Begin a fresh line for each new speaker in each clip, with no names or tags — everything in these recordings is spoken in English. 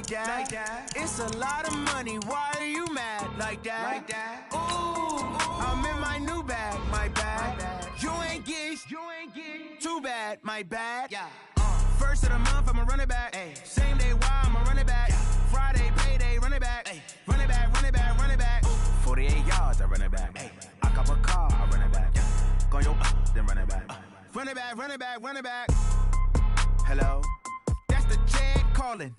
like that. It's a lot of money, why are you mad like that? Ooh, I'm in my new bag, my bad. You ain't get too bad, my bad. First of the month, I'ma run it back. Same day, why I'ma run it back. Friday, payday, run it back. Run it back, run it back, run it back. 48 yards, I run it back. I cop a car, I run it back. Go yo, then run it back. Run it back, run it back, run it back. Hello? That's the jag calling.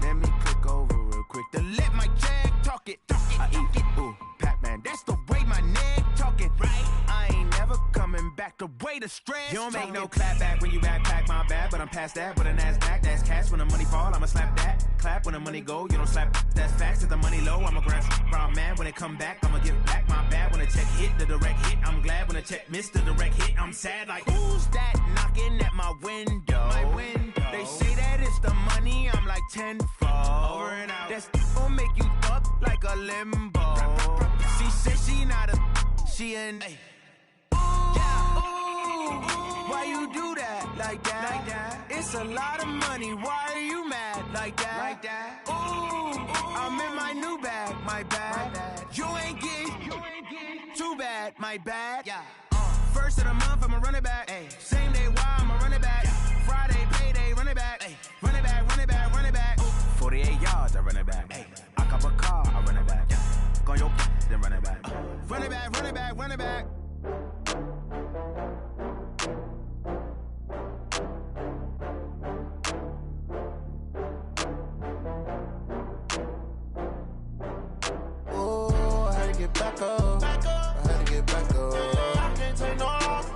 Let me click over real quick to let my jag talk it. I eat it, ooh, Pac-Man. That's the way my neck talking. Right? I ain't never coming back the way the stress. You don't make no clap back when you backpack, my bad. But I'm past that with a NASDAQ. That's cash when the money fall, I'ma slap that. Clap when the money go, you don't slap. That's facts. If the money low, I'ma grab brown man. When it come back, I'ma give back my bad. When the check hit, the direct hit. I'm glad when the check missed the direct hit. I'm sad like, who's that knocking at my window? My window. They say that it's the money, I'm like tenfold. Over and out. That's gon' make you up like a limbo. She said she not a, she an ooh, why you do that like that? It's a lot of money, why are you mad like that? Ooh, I'm in my new bag, my bad. You ain't get too bad, my bad. First of the month, I'ma run it back. Same day, why I'ma run it back. Friday, payday, run it back. Run it back, run it back, run it back. 48 yards, I run it back. I cop a car, I run it back. Go yo, then run it back. Run it back, run it back, run it back.
Oh, I had to get back up. I had to get back up. I can't take no loss.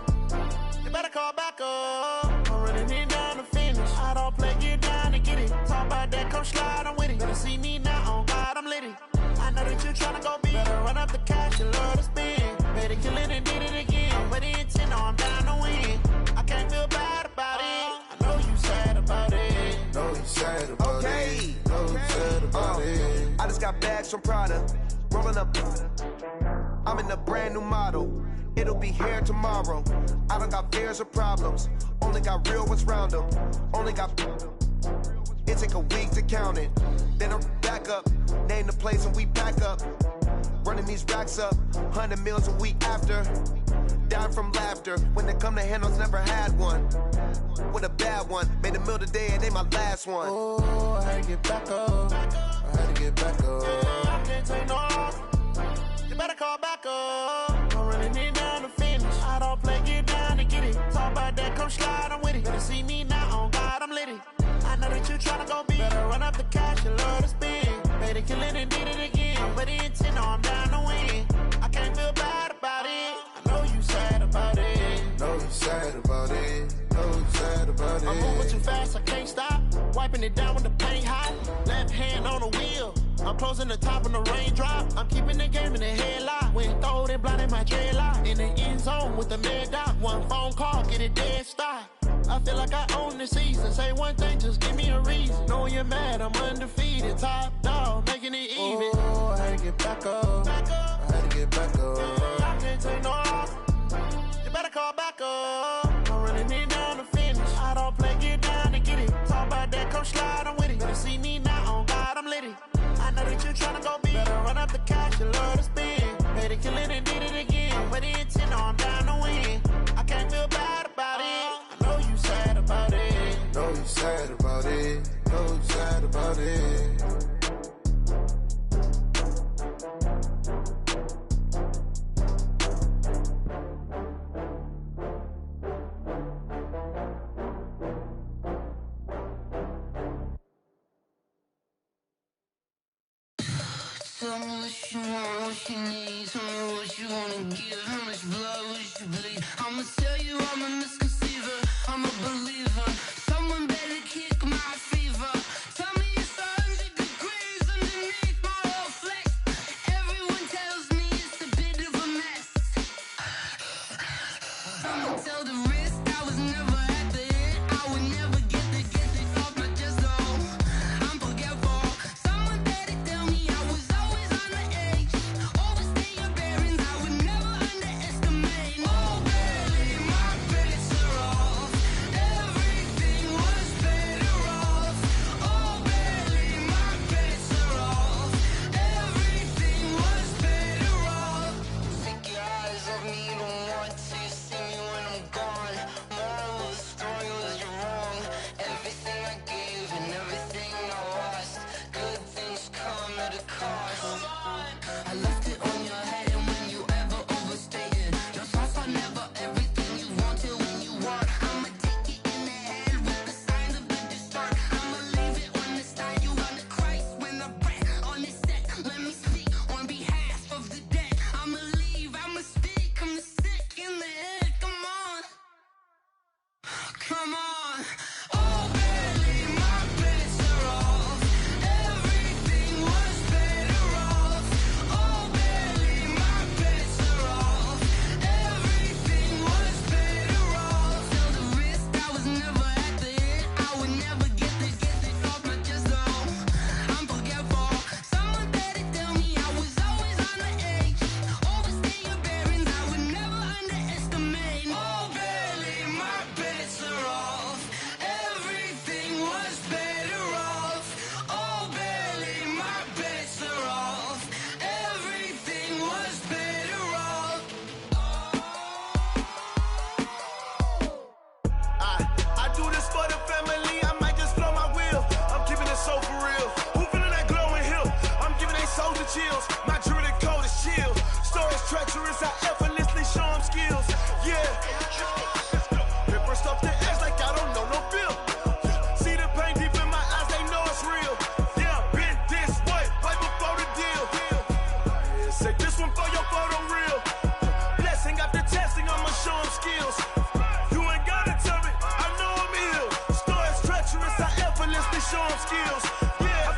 You better call back up. I'm running it down to finish. I don't play, get down to get it. Talk about that, come slide, I'm with it. Better see me now, on God, I'm lit it. I know that you tryna go big. Better run up the cash, you love to spend. Better kill it and did it again. But the intent, I'm down to win. I can't feel bad about it. I know you sad about it.
Know you sad about it. Know you sad about it.
I just got bags from Prada. Rolling up. I'm in a brand new model. It'll be here tomorrow. I don't got fears or problems. Only got real ones round them. Only got. It take a week to count it. Then I'm back up. Name the place and we pack up. Running these racks up. 100 meals a week after. Down from laughter. When they come to handles, never had one. With a bad one. Made a meal today and they my last one.
Oh, I had to get back up. I had to get back up. I can't take no loss. You better call back up. I'm running it down to finish. I don't play, get down to get it. Talk about that, come slide, I'm with it. Better see me now, on God, I'm lit it. I know that you tryna go big. Better run up the cash, you love to spend. Better kill it and did it again. But the intent, I'm down to win. I can't feel bad about it. I know you sad about it.
Know you sad about it. Know you sad about it.
I'm moving too fast, I can't stop. Wiping it down when the paint hot. Left hand on the wheel. I'm closing the top when the raindrop. I'm keeping the game in the headlock. When throwed and blinded my dreadlock. In the end zone with the mad dot. One phone call, get it dead stop. I feel like I own the season. Say one thing, just give me a reason. Knowing you're mad, I'm undefeated. Top dog, making it even.
Oh, I had to get back up. I had to get back up.
I can't take no loss. You better call back up. I'm running it down to finish. I don't play, get down to get it. Talk about that, come slide, I'm with it. Better see me now, on God, I'm lit it. I know that you tryna go big. Better run up the cash, you love to spend. Better kill it and did it again. But the intent, I'm down to win. I can't feel bad about it. I know you sad about it.
Know you sad about it. Know you sad about it.
Tell me what you want, what you need. Tell me what you wanna give. How much blood would you bleed? I'ma tell you I'm a misconceiver. I'm a believer. Someone better kick my fever. Tell me it's 100 degrees underneath my whole flesh. Everyone tells me it's a bit of a mess. I'ma tell the risk I was never at the end. I would never get this off my chest though. I'm forgetful. Someone better tell me I was always on the edge. Overstay your bearings, I would never underestimate. Oh baby, my bets are off. Everything was better off. Oh baby, my
skills. Yeah,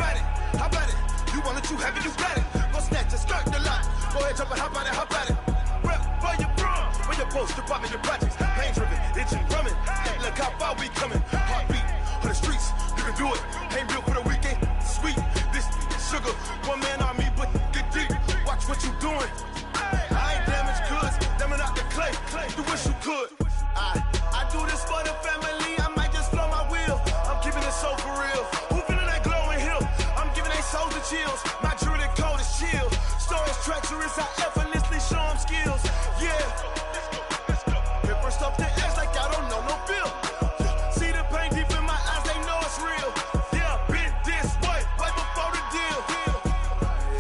how about it? You want it, you have it, you got it. Go snatch it, skirt the lot. Go ahead, jump it, how about it? Rep for your bro, for your post, your pop, and your projects. Pain driven, itching, drumming. Hey, look how far we coming. Heartbeat for the streets, you can do it. Ain't real for the weekend, sweet. This sugar, one man army, but get deep. Watch what you doing. I ain't damaged goods, damn it out the clay. You wish you could. I do this for the family. I might just flow my wheel. I'm keeping it so for real. Who feeling that glowing hill? I'm giving they souls the chills. My jewelry code is chill. Stories treacherous, I effortlessly show them skills. Yeah. Hit first up the edge like I don't know no feel. See the pain deep in my eyes, they know it's real. Yeah, been this way before the deal.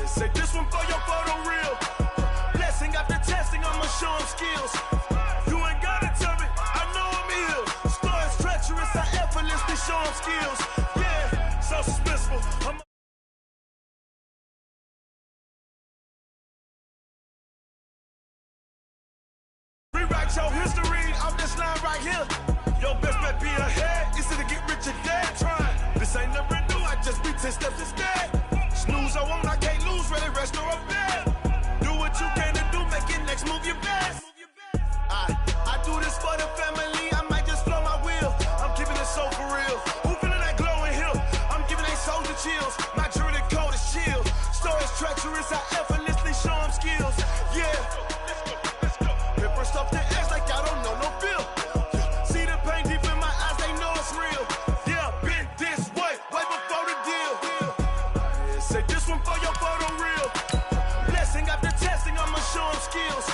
Say this one for your photo reel. Blessing after testing, I'ma show them skills. You ain't gotta tell me, I know I'm ill. Stories treacherous, I effortlessly show them skills. Yeah, so suspenseful. Rewrite your history off this line right here. Your best bet be ahead. It's to get rich or dead trying. This ain't never new, I just be 10 steps instead. Snooze I won't, I can't lose, ready, rest or a bed. Do what you can to do, make it next move your best. I do this for the family, I might just flow my wheel. I'm keeping it so for real. Who feeling that glowing hill? I'm giving they souls the chills. My jewelry code is chill. Stories treacherous, I effortlessly show them skills. Yeah. First off the edge like I don't know no feel. See the pain deep in my eyes, they know it's real. Yeah, been this way before the deal. Say this one for your photo reel. Blessing after testing, I'ma show them skills.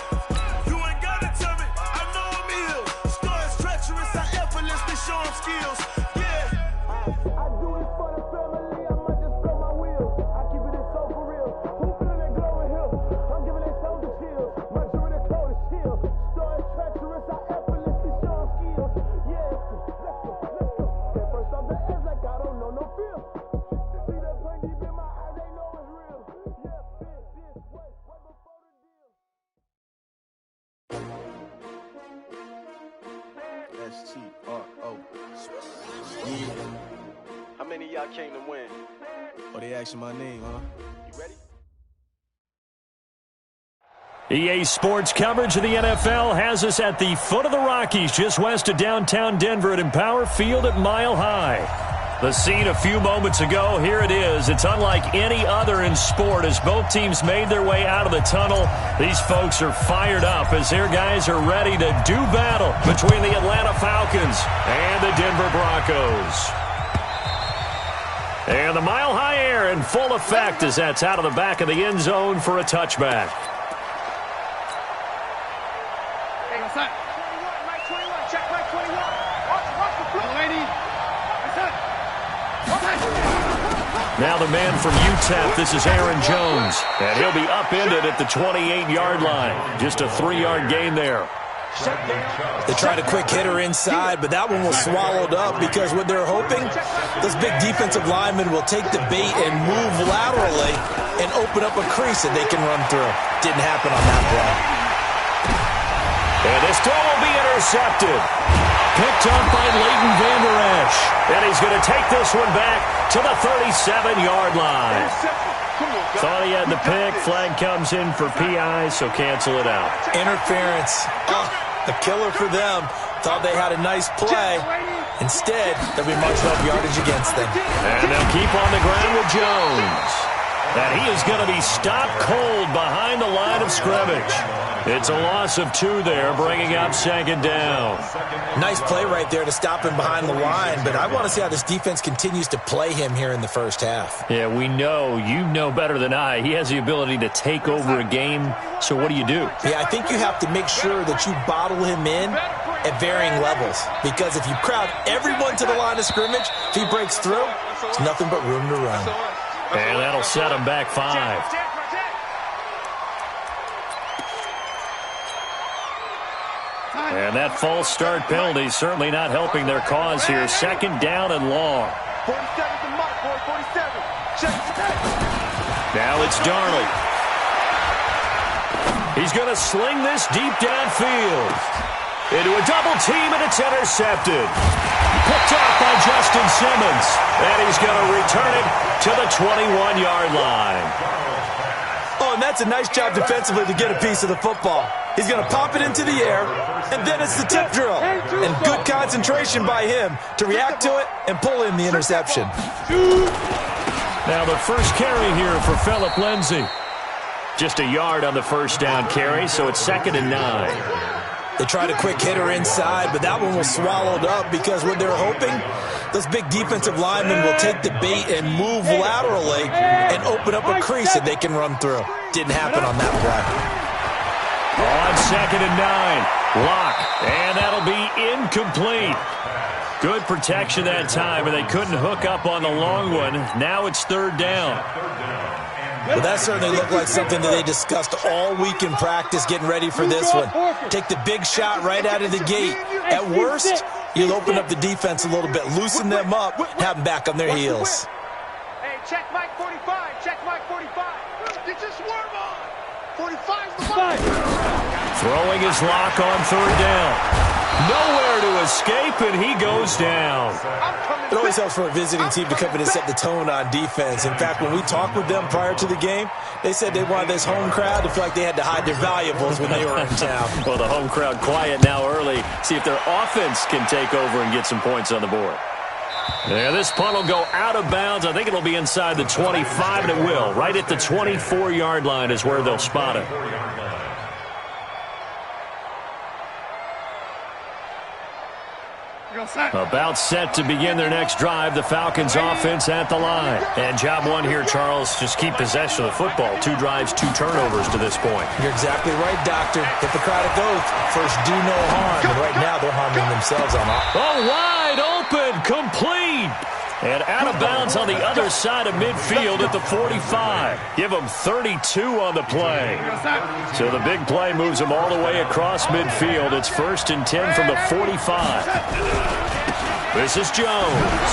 You ain't gotta tell me, I know I'm ill. Stories treacherous, I effortlessly show them skills. Yeah. I do this for the family, I might just blow my wheel. I keep it so for real. Who feeling that glowing hill? I'm giving they souls the chills. My jewelry code is chill. Stories treacherous, I effortlessly show them skills. Yeah, let's go. Hit first off the edge like I don't know no feel. See the pain deep in my eyes, they know it's real. Yeah, been this way before the deal.
STRO.
How many of y'all came to win?
Oh, they asking my name, huh?
You ready?
EA Sports coverage of the NFL has us at the foot of the Rockies, just west of downtown Denver at Empower Field at Mile High. The scene a few moments ago, here it is. It's unlike any other in sport as both teams made their way out of the tunnel. These folks are fired up as their guys are ready to do battle between the Atlanta Falcons and the Denver Broncos. And the Mile High air in full effect as that's out of the back of the end zone for a touchback.
Hey, what's that? 21, right 21, check right 21. Watch the floor, lady. What's that?
Now the man from UTEP, this is Aaron Jones, and he'll be upended at the 28-yard line. Just a 3-yard gain there.
They tried a quick hitter inside, but that one was swallowed up because what they're hoping, this big defensive lineman will take the bait and move laterally and open up a crease that they can run through. Didn't happen on that play.
And this throw will be intercepted. Picked up by Leighton Vander Esch. And he's going to take this one back to the 37-yard line. Thought he had the pick. Flag comes in for PI, so cancel it out.
Interference. A killer for them. Thought they had a nice play. Instead, there'll be much less yardage against them.
And they'll keep on the ground with Jones. And he is going to be stopped cold behind the line of scrimmage. It's a loss of 2 there, bringing up second down.
Nice play right there to stop him behind the line, but I want to see how this defense continues to play him here in the first half.
Yeah, we know. You know better than I. He has the ability to take over a game, so what do you do?
Yeah, I think you have to make sure that you bottle him in at varying levels, because if you crowd everyone to the line of scrimmage, if he breaks through, it's nothing but room to run.
And that'll set him back 5. And that false start penalty certainly not helping their cause here. Second down and long.
47's the mark, boy, 47.
Now it's Darnold. He's going to sling this deep downfield. Into a double team, and it's intercepted. Picked off by Justin Simmons. And he's going to return it to the 21-yard line.
Oh, and that's a nice job defensively to get a piece of the football. He's going to pop it into the air, and then it's the tip drill. And good concentration by him to react to it and pull in the interception.
Now the first carry here for Phillip Lindsay. Just a yard on the first down carry, so it's 2nd and 9.
They tried a quick hitter inside, but that one was swallowed up because what they're hoping, those big defensive linemen will take the bait and move laterally and open up a crease that they can run through. Didn't happen on that play.
On 2nd and 9, Locke, and that'll be incomplete. Good protection that time, and they couldn't hook up on the long one. Now it's 3rd down.
Well, that certainly looked like something that they discussed all week in practice, getting ready for this one. Take the big shot right out of the gate. At worst, you'll open up the defense a little bit, loosen them up, have them back on their heels.
Hey, check Mike 45. Check Mike 45. Get your swerve on. 45's the mark.
Throwing his Lock on 3rd down. Nowhere to escape, and he goes down.
It always helps for a visiting team to come in and set the tone on defense. In fact, when we talked with them prior to the game, they said they wanted this home crowd to feel like they had to hide their valuables when they were in town.
Well, the home crowd quiet now early. See if their offense can take over and get some points on the board. Yeah, this punt will go out of bounds. I think it'll be inside the 25, and it will. Right at the 24-yard line is where they'll spot it. About set to begin their next drive. The Falcons offense at the line. And job one here, Charles, just keep possession of the football. 2 drives, 2 turnovers to this point.
You're exactly right, Doctor. Hippocratic oath. First, do no harm. And right now, they're harming themselves on that.
Oh, wide open, complete. And out of bounds on the other side of midfield at the 45. Give them 32 on the play. So the big play moves them all the way across midfield. It's 1st and 10 from the 45. This is Jones.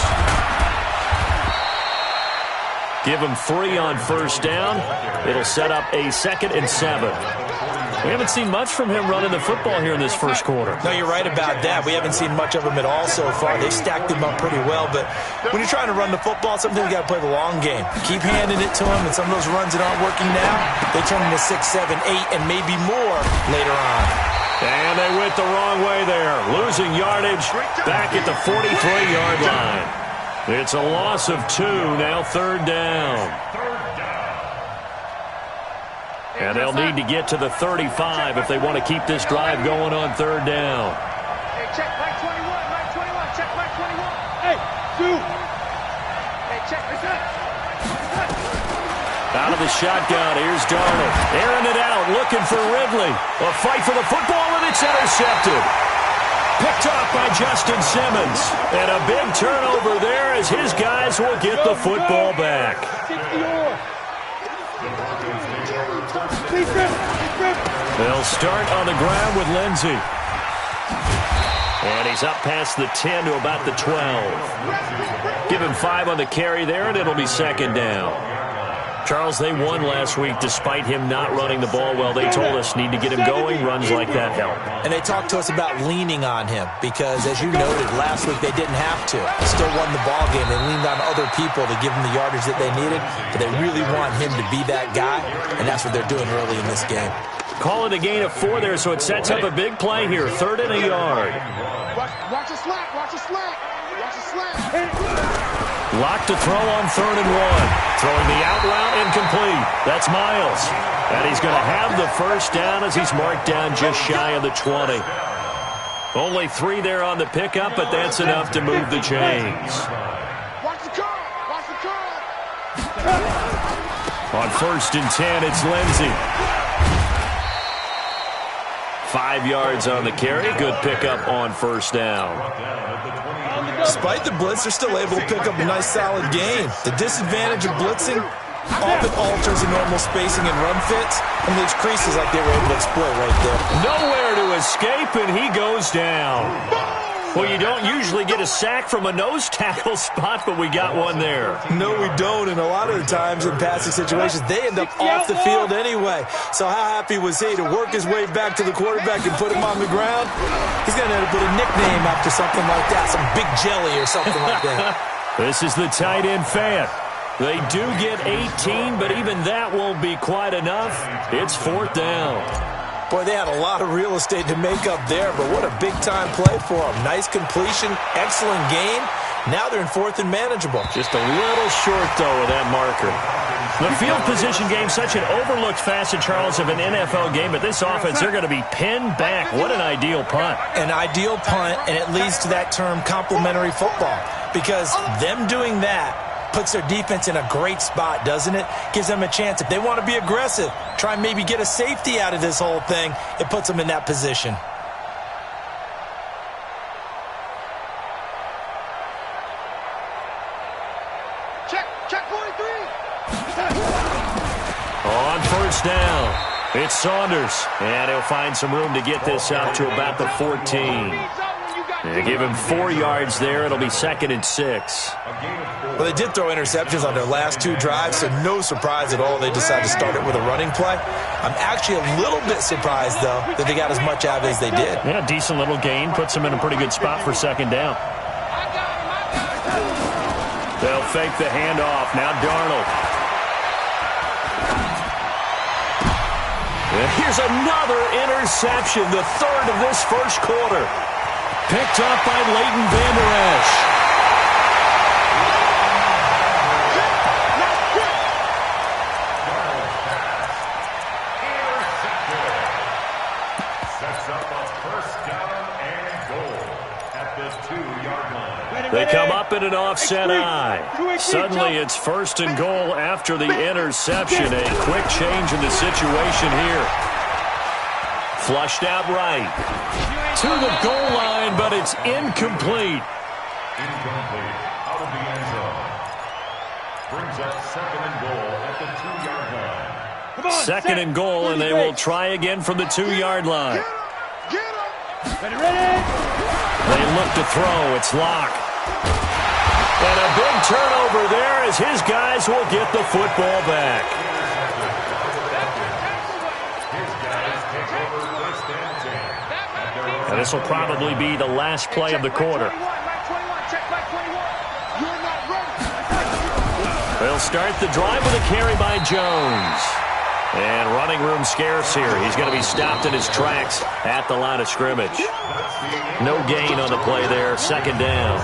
Give them 3 on 1st down. It'll set up a 2nd and 7. We haven't seen much from him running the football here in this first quarter.
No, you're right about that. We haven't seen much of him at all so far. They've stacked him up pretty well, but when you're trying to run the football, sometimes you got to play the long game. Keep handing it to him, and some of those runs that aren't working now, they turn into 6, 7, 8, and maybe more later on.
And they went the wrong way there. Losing yardage back at the 43-yard line. It's a loss of 2, now 3rd down. And they'll need to get to the 35 if they want to keep this drive going on 3rd down.
Hey, check Mike 21. Mike 21. Check Mike 21. Hey, shoot. Hey, check this out.
Out of the shotgun, here's Darnold. Airing it out, looking for Ridley. A fight for the football, and it's intercepted. Picked off by Justin Simmons. And a big turnover there as his guys will get the football back. They'll start on the ground with Lindsay. And he's up past the 10 to about the 12. Give him 5 on the carry there, and it'll be 2nd down. Charles, they won last week despite him not running the ball well. They told us need to get him going. Runs like that help.
And they talked to us about leaning on him because, as you noted, last week they didn't have to. They still won the ball game. They leaned on other people to give them the yardage that they needed, but they really want him to be that guy, and that's what they're doing early in this game.
Call it a gain of 4 there, so it sets up a big play here. 3rd and a yard.
Watch the slack. Watch the slack. Watch the slack.
Lock to throw on 3rd and 1. Throwing the out route incomplete. That's Miles. And he's going to have the first down as he's marked down just shy of the 20. Only 3 there on the pickup, but that's enough to move the chains.
Watch the curl. Watch the curl.
On 1st and 10, it's Lindsay. 5 yards on the carry. Good pickup on 1st down.
Despite the blitz, they're still able to pick up a nice, solid gain. The disadvantage of blitzing often alters the normal spacing and run fits and leaves creases like they were able to exploit right there.
Nowhere to escape, and he goes down. Well, you don't usually get a sack from a nose tackle spot, but we got one there.
No, we don't, and a lot of the times in passing situations, they end up off the field anyway. So how happy was he to work his way back to the quarterback and put him on the ground? He's going to have to put a nickname after something like that, some Big Jelly or something like that.
This is the tight end fan. They do get 18, but even that won't be quite enough. It's 4th down.
Boy, they had a lot of real estate to make up there, but what a big-time play for them. Nice completion, excellent game. Now they're in 4th and manageable.
Just a little short, though, of that marker. The field position game, such an overlooked facet, Charles, of an NFL game, but this offense, they're going to be pinned back. What an ideal punt.
An ideal punt, and it leads to that term complementary football, because them doing that puts their defense in a great spot, doesn't it? Gives them a chance. If they want to be aggressive, try and maybe get a safety out of this whole thing, it puts them in that position.
Check 43.
On 1st down, it's Saunders, and he'll find some room to get this up to about the 14. They give him 4 yards there. It'll be 2nd and 6.
Well, they did throw interceptions on their last 2 drives, so no surprise at all they decided to start it with a running play. I'm actually a little bit surprised, though, that they got as much out of it as they did.
Yeah, decent little gain. Puts them in a pretty good spot for 2nd down. They'll fake the handoff. Now Darnold. And here's another interception, the 3rd of this first quarter. Picked up by Leighton Vander Esch. They come up in an offset eye. Suddenly it's 1st and goal after the interception. A quick change in the situation here. Flushed out right. To the goal line, but it's incomplete.
Incomplete. Out of the end zone. Brings up 2nd and goal at the 2-yard line.
2nd and goal, and they will try again from the 2-yard line.
Ready.
They look to throw. It's Locke. And a big turnover there as his guys will get the football back. And this will probably be the last play of the quarter. They'll start the drive with a carry by Jones. And running room scarce here. He's going to be stopped in his tracks at the line of scrimmage. No gain on the play there. 2nd down.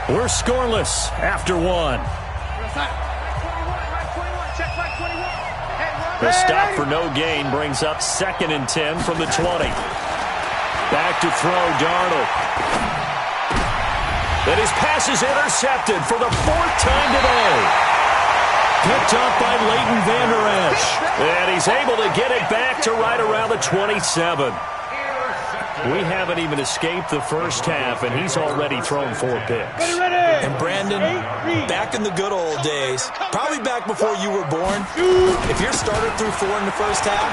We're scoreless after 1. The stop for no gain brings up 2nd and 10 from the 20. Back to throw, Darnold. And his pass is intercepted for the 4th time today. Picked up by Leighton Vander Esch. And he's able to get it back to right around the 27. We haven't even escaped the first half, and he's already thrown 4 picks.
And Brandon, back in the good old days, probably back before you were born, if your starter threw 4 in the first half,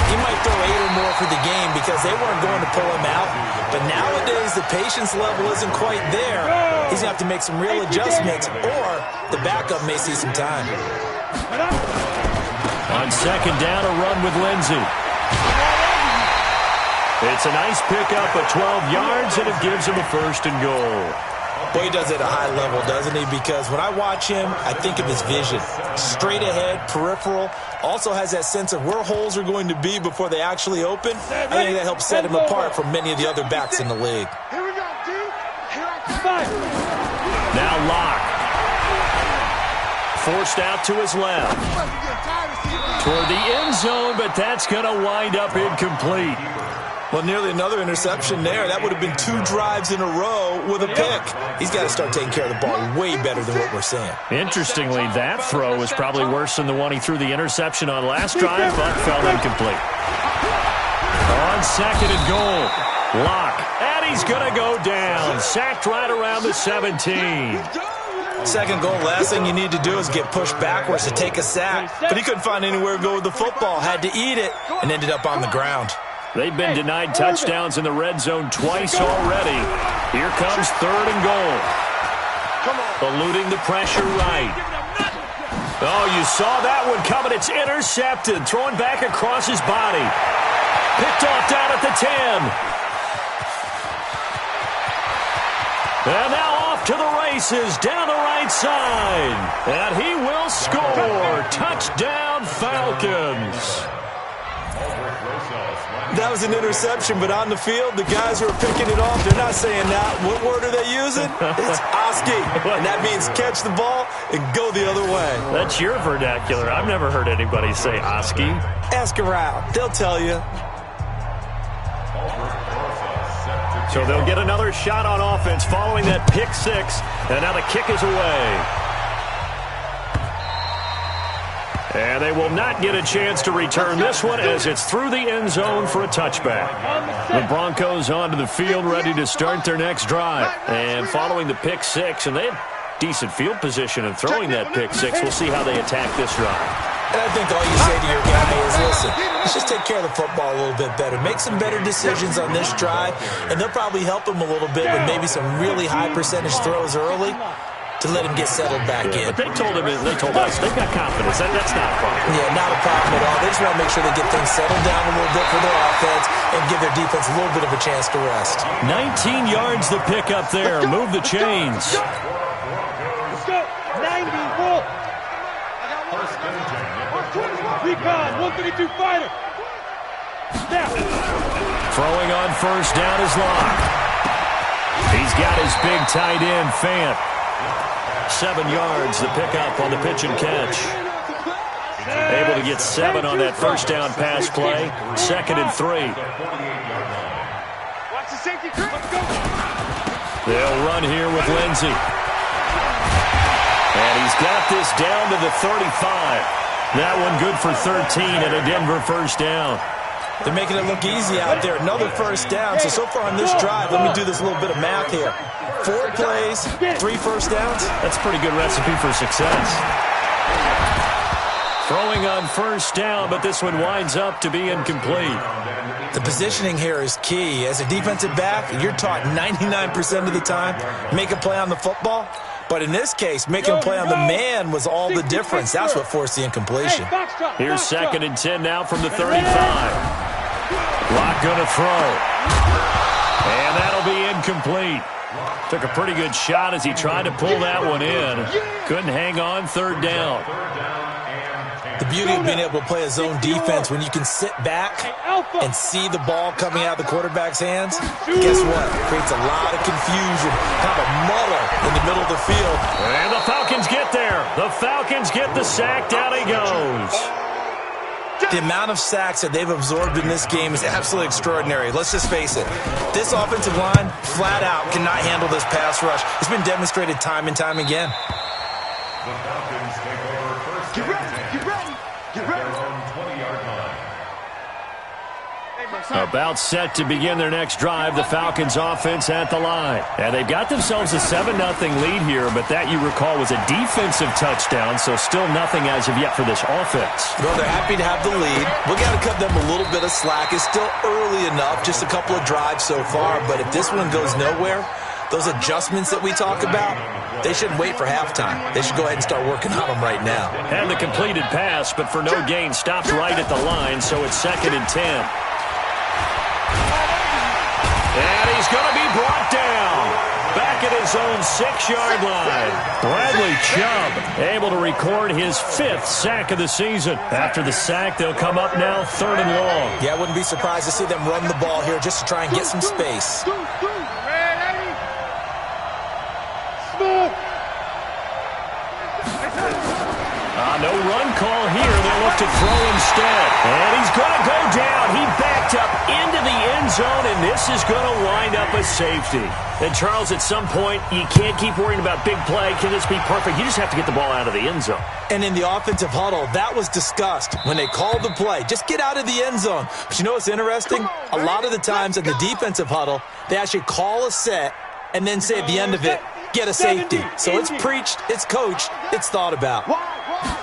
he might throw 8 or more for the game because they weren't going to pull him out. But nowadays, the patience level isn't quite there. He's going to have to make some real adjustments, or the backup may see some time.
On 2nd down, a run with Lindsey. It's a nice pickup of 12 yards, and it gives him a 1st and goal.
Boy, he does it at a high level, doesn't he? Because when I watch him, I think of his vision. Straight ahead, peripheral. Also has that sense of where holes are going to be before they actually open. I think that helps set him apart from many of the other backs in the league.
Here we go, dude. Here
Now Locke. Forced out to his left. Toward the end zone, but that's going to wind up incomplete.
Well, nearly another interception there. That would have been 2 drives in a row with a pick. He's got to start taking care of the ball way better than what we're seeing.
Interestingly, that throw is probably worse than the one he threw the interception on last drive, but fell incomplete. On 2nd and goal, Locke. And he's going to go down. Sacked right around the 17.
2nd goal, last thing you need to do is get pushed backwards to take a sack. But he couldn't find anywhere to go with the football. Had to eat it and ended up on the ground.
They've been denied touchdowns in the red zone twice already. Here comes 3rd and goal. Eluding the pressure right. Oh, you saw that one coming. It's intercepted. Throwing back across his body. Picked off down at the 10. And now off to the races down the right side. And he will score. Touchdown, Falcons.
That was an interception, but on the field, the guys who are picking it off, they're not saying that. What word are they using? It's Oski, and that means catch the ball and go the other way.
That's your vernacular. I've never heard anybody say Oski.
Ask around. They'll tell you.
So they'll get another shot on offense following that pick 6, and now the kick is away. And they will not get a chance to return this one as it's through the end zone for a touchback. The Broncos onto the field ready to start their next drive. And following the pick 6, and they have decent field position in throwing that pick 6. We'll see how they attack this drive.
And I think all you say to your guy is, listen, let's just take care of the football a little bit better. Make some better decisions on this drive, and they'll probably help him a little bit with maybe some really high percentage throws early to let him get settled back in.
But they told us they've got confidence. That's not a problem.
Yeah, not a problem at all. They just want to make sure they get things settled down a little bit for their offense and give their defense a little bit of a chance to rest.
19 yards the pick up there. Move the chains.
Let's go. 90, roll. Recon, 132 fighter. Snap.
Throwing on first down is Locke. He's got his big tight end, Fant. 7 yards, the pickup on the pitch and catch. Able to get 7 on that first down pass play. 2nd and 3.
Watch the safety. Let's go.
They'll run here with Lindsey. And he's got this down to the 35. That one good for 13 and a Denver first down.
They're making it look easy out there. Another first down. So far on this drive, let me do this little bit of math here. 4 plays, 3 first downs.
That's a pretty good recipe for success. Throwing on first down, but this one winds up to be incomplete.
The positioning here is key. As a defensive back, you're taught 99% of the time, make a play on the football. But in this case, making a play on the man was all the difference. That's what forced the incompletion.
Here's 2nd and 10 now from the 35. Locke going to throw. And that'll be incomplete. Took a pretty good shot as he tried to pull that one in. Couldn't hang on, 3rd down.
The beauty of being able to play a zone defense when you can sit back and see the ball coming out of the quarterback's hands, guess what? It creates a lot of confusion, kind of a muddle in the middle of the field.
And the Falcons get there. The Falcons get the sack. Down he goes.
The amount of sacks that they've absorbed in this game is absolutely extraordinary. Let's just face it. This offensive line, flat out, cannot handle this pass rush. It's been demonstrated time and time again.
The Falcons take over first.
Get ready.
Get ready. Their own 20-yard line.
About set to begin their next drive, the Falcons offense at the line. And they've got themselves a 7-0 lead here, but that, you recall, was a defensive touchdown, so still nothing as of yet for this offense.
Well, they're happy to have the lead. We got to cut them a little bit of slack. It's still early enough, just a couple of drives so far, but if this one goes nowhere, those adjustments that we talk about, they shouldn't wait for halftime. They should go ahead and start working on them right now.
And the completed pass, but for no gain, stopped right at the line, so it's 2nd and 10. And he's going to be brought down. Back at his own 6-yard line. Bradley Chubb able to record his 5th sack of the season. After the sack, they'll come up now 3rd and long.
Yeah, I wouldn't be surprised to see them run the ball here just to try and get some space.
No run call here. They'll look to throw instead. And he's going to go down. He backed up into the end zone, and this is going to wind up a safety. And, Charles, at some point, you can't keep worrying about big play. Can this be perfect? You just have to get the ball out of the end zone.
And in the offensive huddle, that was discussed when they called the play. Just get out of the end zone. But you know what's interesting? A lot of the times in the defensive huddle, they actually call a set and then say at the end of it, get a safety. So it's preached, it's coached, it's thought about.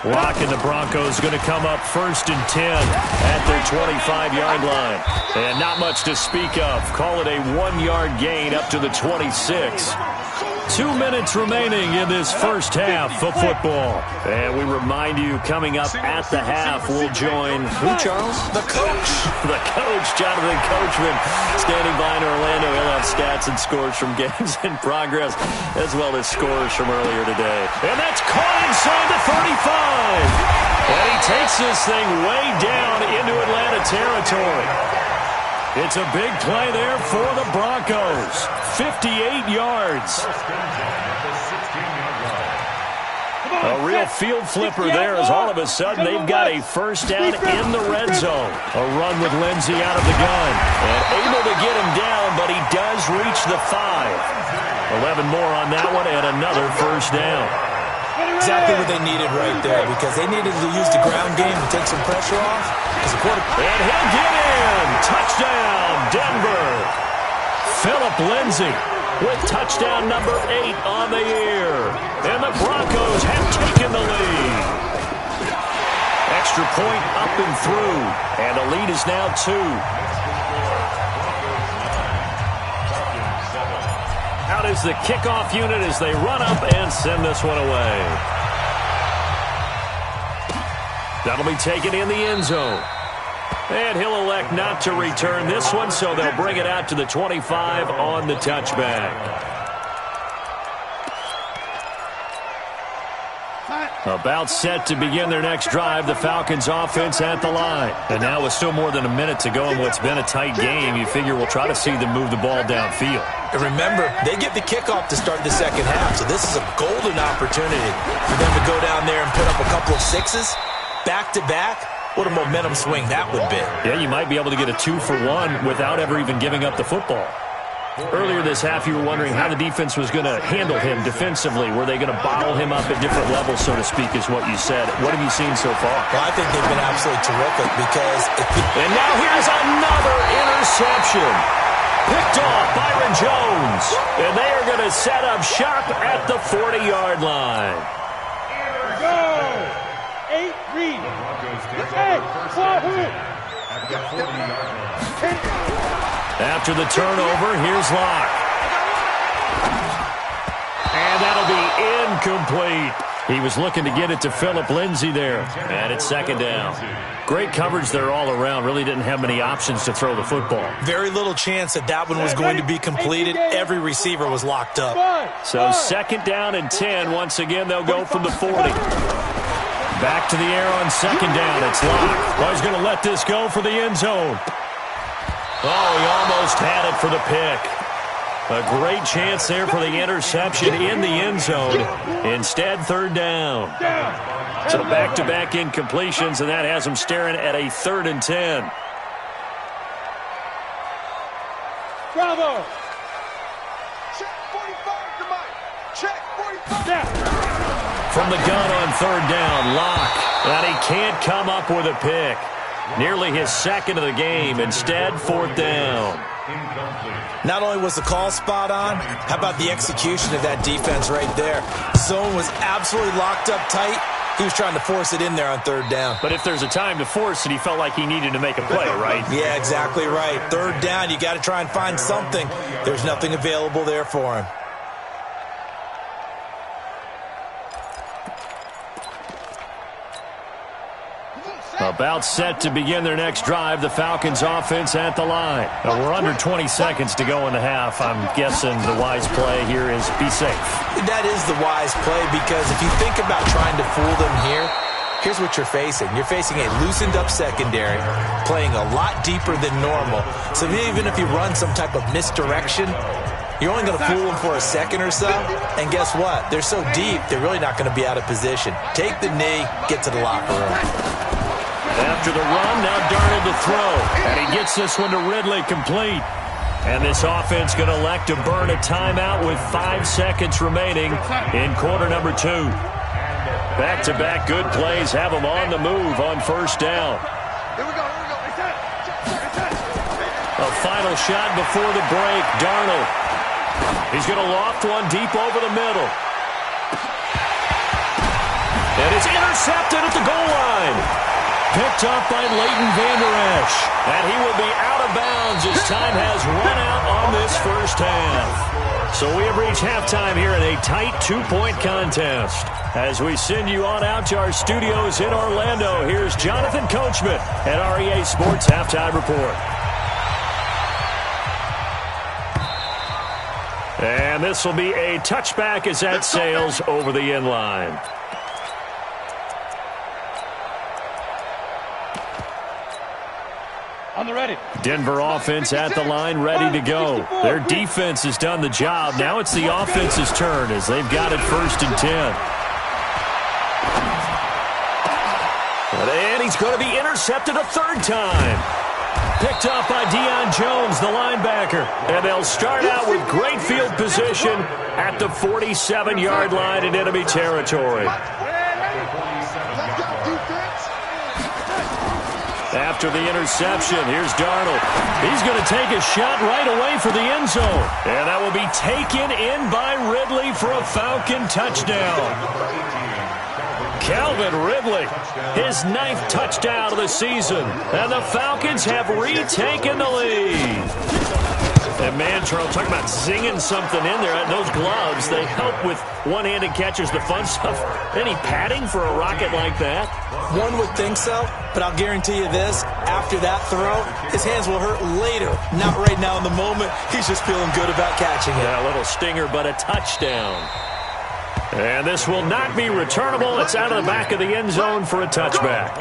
Locke and the Broncos going to come up 1st and 10 at their 25-yard line. And not much to speak of. Call it a 1-yard gain up to the 26. 2 minutes remaining in this first half of football. And we remind you, coming up at the half, we'll join who, Charles?
The coach.
The coach, Jonathan Coachman, standing by in Orlando. He'll have stats and scores from games in progress, as well as scores from earlier today. And that's caught inside the 35. And he takes this thing way down into Atlanta territory. It's a big play there for the Broncos. 58 yards. A real field flipper there as all of a sudden they've got a first down in the red zone. A run with Lindsey out of the gun. And able to get him down, but he does reach the 5. 11 more on that one and another first down.
Exactly what they needed right there, because they needed to use the ground game to take some pressure off.
And he'll get in. Touchdown, Denver. Philip Lindsay with touchdown number 8 on the year. And the Broncos have taken the lead. Extra point up and through. And the lead is now 2. Out is the kickoff unit as they run up and send this one away. That'll be taken in the end zone. And he'll elect not to return this one, so they'll bring it out to the 25 on the touchback. About set to begin their next drive, the Falcons offense at the line. And now with still more than a minute to go in what's been a tight game, you figure we'll try to see them move the ball downfield.
And remember, they get the kickoff to start the second half, so this is a golden opportunity for them to go down there and put up a couple of 6s back-to-back. What a momentum swing that would be.
Yeah, you might be able to get a 2-for-1 without ever even giving up the football. Earlier this half, you were wondering how the defense was going to handle him defensively. Were they going to bottle him up at different levels, so to speak, is what you said. What have you seen so far?
Well, I think they've been absolutely terrific because...
And now here's another interception. Picked off Byron Jones. And they are going to set up shop at the 40-yard line.
Go! 8, read. 8, 4,
at the 40-yard line.
After the turnover, here's Locke. And that'll be incomplete. He was looking to get it to Philip Lindsay there. And it's second down. Great coverage there all around. Really didn't have many options to throw the football.
Very little chance that that one was going to be completed. Every receiver was locked up.
So second down and 10. Once again, they'll go from the 40. Back to the air on second down. It's Locke. Oh, he's going to let this go for the end zone. Oh, he almost had it for the pick. A great chance there for the interception in the end zone. Instead, third down. So back-to-back incompletions, and that has him staring at a 3rd and 10.
Bravo!
Check 45 to Mike. Check 45.
From the gun on third down, Locke. And he can't come up with a pick. Nearly his second of the game. Instead, 4th down.
Not only was the call spot on, how about the execution of that defense right there? Zone was absolutely locked up tight. He was trying to force it in there on third down.
But if there's a time to force it, he felt like he needed to make a play, right?
Yeah, exactly right. Third down, you got to try and find something. There's nothing available there for him.
About set to begin their next drive, the Falcons offense at the line. Now, we're under 20 seconds to go in the half. I'm guessing the wise play here is be safe.
That is the wise play, because if you think about trying to fool them here, here's what you're facing. You're facing a loosened up secondary, playing a lot deeper than normal. So even if you run some type of misdirection, you're only going to fool them for a second or so. And guess what? They're so deep, they're really not going to be out of position. Take the knee, get to the locker room.
After the run, now Darnold to throw. And he gets this one to Ridley complete. And this offense going to elect to burn a timeout with 5 seconds remaining in quarter number 2. Back-to-back good plays have them on the move on first down.
Here we go.
A final shot before the break. Darnold. He's going to loft one deep over the middle. And it's intercepted at the goal line. Picked up by Leighton Vander Esch. And he will be out of bounds as time has run out on this first half. So we have reached halftime here in a tight 2-point contest. As we send you on out to our studios in Orlando, here's Jonathan Coachman at REA Sports Halftime Report. And this will be a touchback as that sails over the end line.
On the ready.
Denver offense at the line, ready to go. Their defense has done the job. Now it's the offense's turn as they've got it 1st and 10. And he's going to be intercepted a 3rd time. Picked up by Deion Jones, the linebacker. And they'll start out with great field position at the 47-yard line in enemy territory. After the interception, here's Darnold. He's going to take a shot right away for the end zone. And that will be taken in by Ridley for a Falcon touchdown. Calvin Ridley, his 9th touchdown of the season. And the Falcons have retaken the lead. And Mantrell, talking about zinging something in there. Those gloves, they help with one-handed catches, the fun stuff. Any padding for a rocket like that?
One would think so, but I'll guarantee you this. After that throw, his hands will hurt later. Not right now in the moment. He's just feeling good about catching it.
Yeah, a little stinger, but a touchdown. And this will not be returnable. It's out of the back of the end zone for a touchback.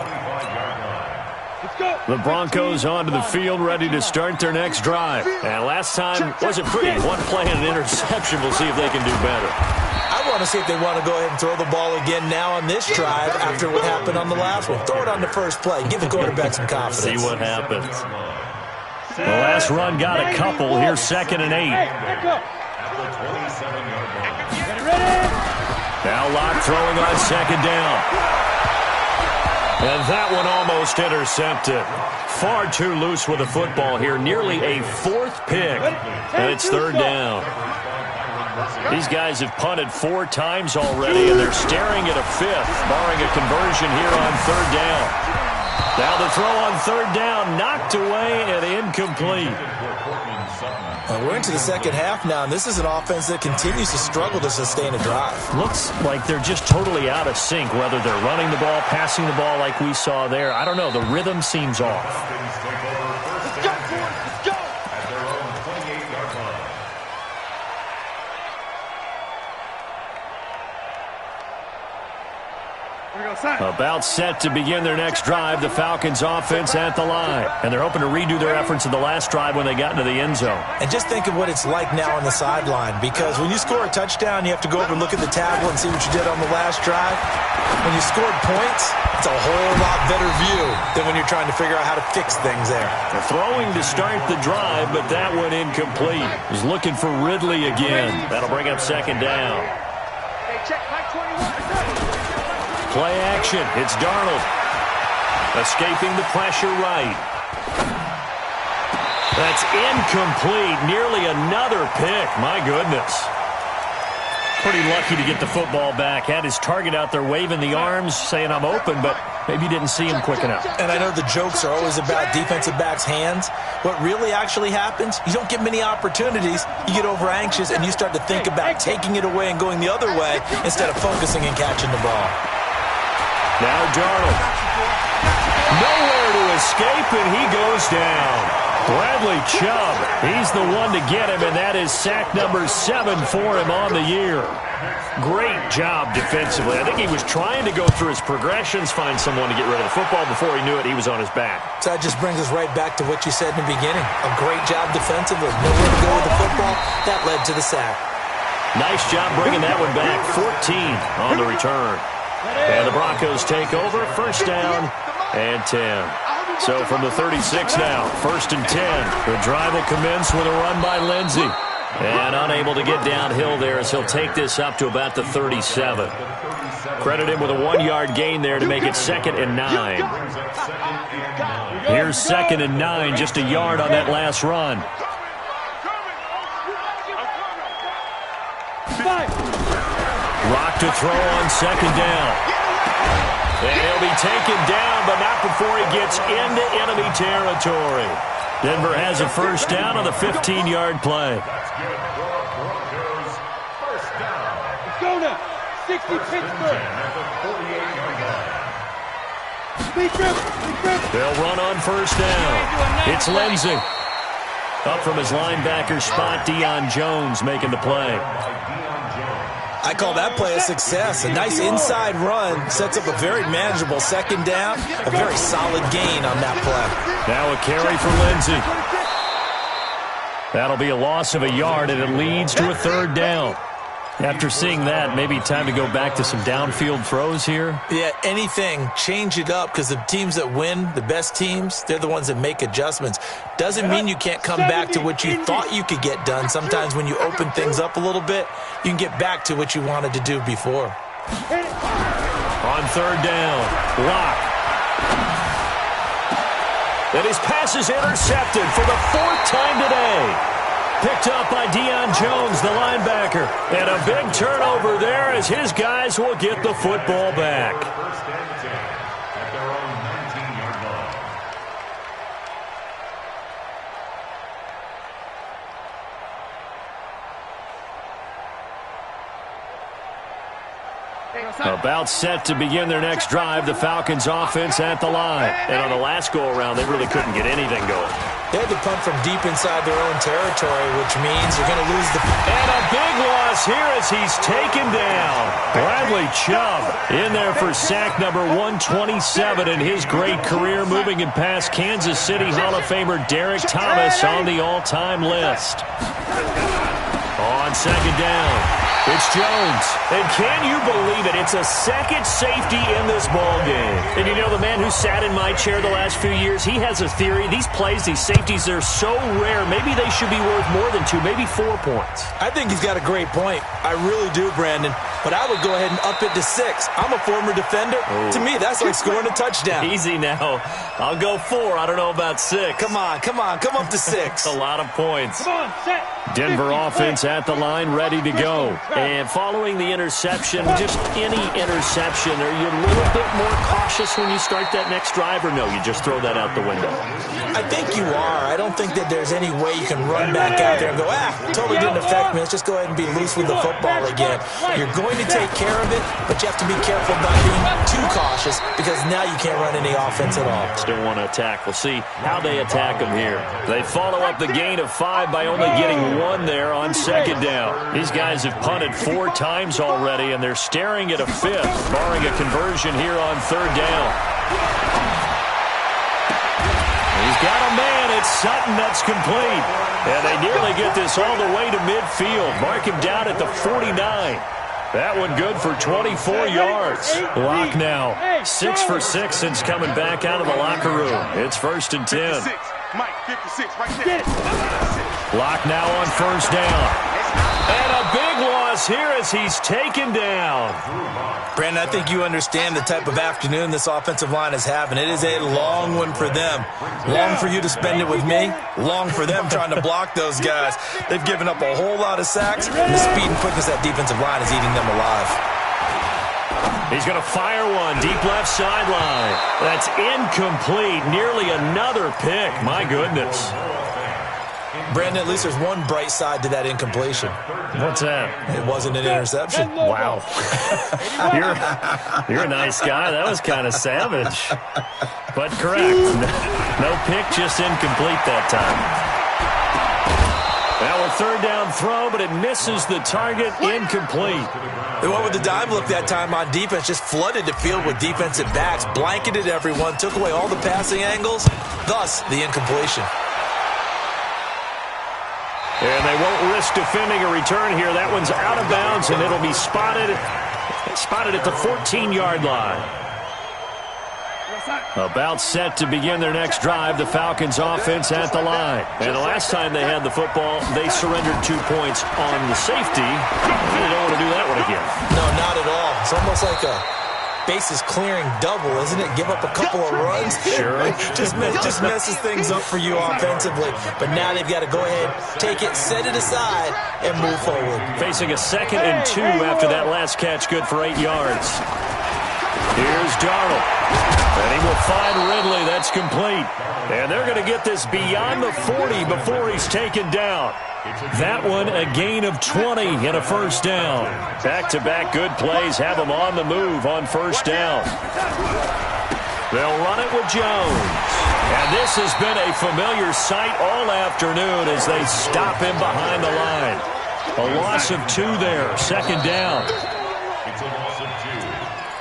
The Broncos onto the field, ready to start their next drive. And last time wasn't pretty. One play and an interception. We'll see if they can do better.
I want to see if they want to go ahead and throw the ball again now on this drive after what happened on the last one. Throw it on the first play. Give the quarterback some confidence.
See what happens. The last run got a couple. Here's 2nd and 8. Now Locke throwing on 2nd down. And that one almost intercepted. Far too loose with the football here. Nearly a 4th pick. And it's 3rd down. These guys have punted 4 times already, and they're staring at a 5th, barring a conversion here on 3rd down. Now the throw on 3rd down, knocked away and incomplete.
We're into the second half now, and this is an offense that continues to struggle to sustain a drive.
Looks like they're just totally out of sync, whether they're running the ball, passing the ball like we saw there. I don't know. The rhythm seems off.
Let's go, boys. Let's go.
At their own 28-yard line.
About set to begin their next drive, the Falcons offense at the line. And they're hoping to redo their efforts of the last drive when they got into the end zone.
And just think of what it's like now on the sideline, because when you score a touchdown, you have to go over and look at the tablet and see what you did on the last drive. When you scored points, it's a whole lot better view than when you're trying to figure out how to fix things there.
They're throwing to start the drive, but that one incomplete. He's looking for Ridley again. That'll bring up 2nd down.
Hey, check Mike 21.
Play action. It's Darnold. Escaping the pressure right. That's incomplete. Nearly another pick. My goodness. Pretty lucky to get the football back. Had his target out there waving the arms, saying I'm open, but maybe didn't see him quick enough.
And I know the jokes are always about defensive backs' hands. What really actually happens, you don't get many opportunities. You get over anxious, and you start to think about taking it away and going the other way instead of focusing and catching the ball.
Now Darnold. Nowhere to escape, and he goes down. Bradley Chubb, he's the one to get him, and that is sack number 7 for him on the year. Great job defensively. I think he was trying to go through his progressions, find someone to get rid of the football. Before he knew it, he was on his back.
So that just brings us right back to what you said in the beginning. A great job defensively. Nowhere to go with the football. That led to the sack.
Nice job bringing that one back. 14 on the return. And the Broncos take over. 1st down and 10. So from the 36 now, 1st and 10. The drive will commence with a run by Lindsey. And unable to get downhill there as he'll take this up to about the 37. Credit him with a 1-yard gain there to make it 2nd and 9. Here's 2nd and 9, just a yard on that last run. Rock to throw on 2nd down. And he'll be taken down, but not before he gets into enemy territory. Denver has a first down on the 15-yard play.
That's good for a Broncos first down.
Let's go now. 60 Pittsburgh.
At the 48-yard line.
They'll run on first down. It's Lindsey. Up from his linebacker spot, Deion Jones making the play.
I call that play a success. A nice inside run sets up a very manageable second down. A very solid gain on that play.
Now a carry for Lindsey. That'll be a loss of a yard, and it leads to a third down. After seeing that, maybe time to go back to some downfield throws here.
Yeah, anything. Change it up, because the teams that win, the best teams, they're the ones that make adjustments. Doesn't mean you can't come back to what you thought you could get done. Sometimes when you open things up a little bit, you can get back to what you wanted to do before.
On third down, Locke. And his pass is intercepted for the fourth time today. Picked up by Deion Jones, the linebacker. And a big turnover there as his guys will get the football back.
First and 10 at their own 19-yard line.
About set to begin their next drive, the Falcons offense at the line. And on the last go-around, they really couldn't get anything going.
They had to punt from deep inside their own territory, which means you're going to lose the...
And a big loss here as he's taken down. Bradley Chubb in there for sack number 127 in his great career, moving and past Kansas City Hall of Famer Derek Thomas on the all-time list. On second down, it's Jones. And can you believe it? It's a second safety in this ball game. And you know, the man who sat in my chair the last few years, he has a theory. These plays, these safeties, they're so rare. Maybe they should be worth more than 2, maybe 4 points.
I think he's got a great point. I really do, Brandon. But I would go ahead and up it to 6. I'm a former defender.
Ooh.
To me, that's like scoring a touchdown.
Easy now. I'll go 4. I don't know about 6.
Come on. Come up to 6.
A lot of points.
Come on, set.
Denver offense at the line, ready to go. And following the interception, just any interception, are you a little bit more cautious when you start that next drive, or no, you just throw that out the window?
I think you are. I don't think that there's any way you can run back out there and go, totally didn't affect me. Let's just go ahead and be loose with the football again. You're going to take care of it, but you have to be careful not being too cautious, because now you can't run any offense at all.
Still want to attack. We'll see how they attack them here. They follow up the gain of 5 by only getting 1 there on second down. These guys have punted 4 times already, and they're staring at a 5th, barring a conversion here on third down. He's got a man. It's Sutton that's complete. And they nearly get this all the way to midfield. Mark him down at the 49. That one good for 24 yards. Locke now 6 for 6 since coming back out of the locker room. It's first and 10.
Mike, 56, right there.
Locke now on first down. And a big loss here as he's taken down.
Brandon, I think you understand the type of afternoon this offensive line is having. It is a long one for them. Long for you to spend it with me. Long for them trying to block those guys. They've given up a whole lot of sacks, and the speed and quickness of that defensive line is eating them alive.
He's going to fire one deep left sideline. That's incomplete. Nearly another pick. My goodness.
Brandon, at least there's one bright side to that incompletion.
What's that?
It wasn't an interception.
Wow. You're a nice guy. That was kind of savage. But correct. No pick, just incomplete that time. Now a third down throw, but it misses the target. Incomplete.
They went with the dime look that time on defense, just flooded the field with defensive backs, blanketed everyone, took away all the passing angles, thus the incompletion.
And they won't risk defending a return here. That one's out of bounds, and it'll be spotted at the 14-yard line. About set to begin their next drive, the Falcons offense at the line. And the last time they had the football, they surrendered 2 points on the safety. They don't want to do that one again.
No, not at all. It's almost like a bases clearing double, isn't it? Give up a couple of runs.
Sure.
just messes things up for you offensively. But now they've got to go ahead, take it, set it aside, and move forward.
Facing a 2nd and 2 after that last catch, good for 8 yards. Here's Darnold. And he will find Ridley. That's complete. And they're going to get this beyond the 40 before he's taken down. That one a gain of 20 and a first down. Back-to-back good plays have them on the move on first down. They'll run it with Jones. And this has been a familiar sight all afternoon as they stop him behind the line. A loss of 2 there, second down.
It's a loss of 2.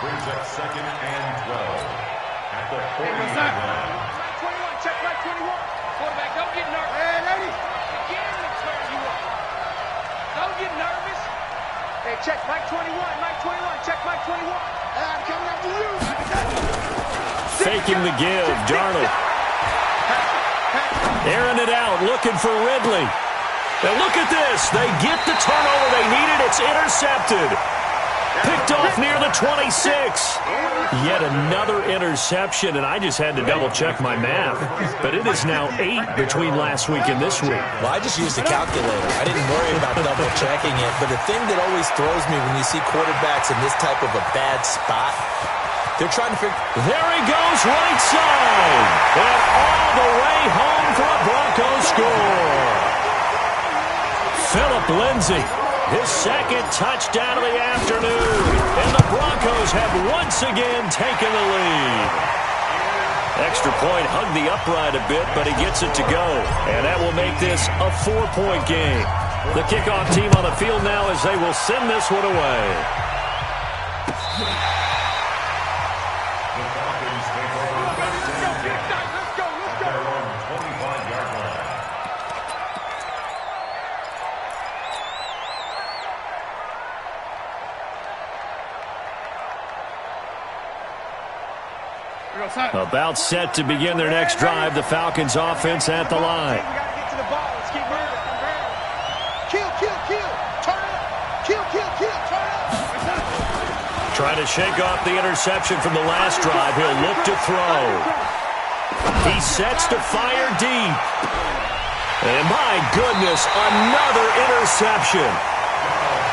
Brings up second and 12. At the 40-yard line.
21, check back 21. Quarterback, don't get nervous. Hey, ladies. Again, to turn you up. Don't get nervous. Hey, check Mike 21, Mike 21, check Mike 21. I'm coming after you.
Faking the give, Darnold. Airing it out, looking for Ridley. And look at this. They get the turnover they needed. It's intercepted. Picked off near the 26. Yet another interception, and I just had to double-check my math. But it is now 8 between last week and this week.
Well, I just used a calculator. I didn't worry about double-checking it. But the thing that always throws me when you see quarterbacks in this type of a bad spot, they're trying to figure...
There he goes, right side. And all the way home for a Broncos score. Philip Lindsay, his second touchdown of the afternoon. And the Broncos have once again taken the lead. Extra point hugged the upright a bit, but he gets it to go. And that will make this a 4-point game. The kickoff team on the field now as they will send this one away. About set to begin their next drive. The Falcons offense at the line.
Get to the ball. Let's keep moving. Kill, kill, kill. Turn up. Kill, kill, kill. Turn up.
Trying to shake off the interception from the last drive. He'll look to throw. He sets to fire deep. And my goodness, another interception.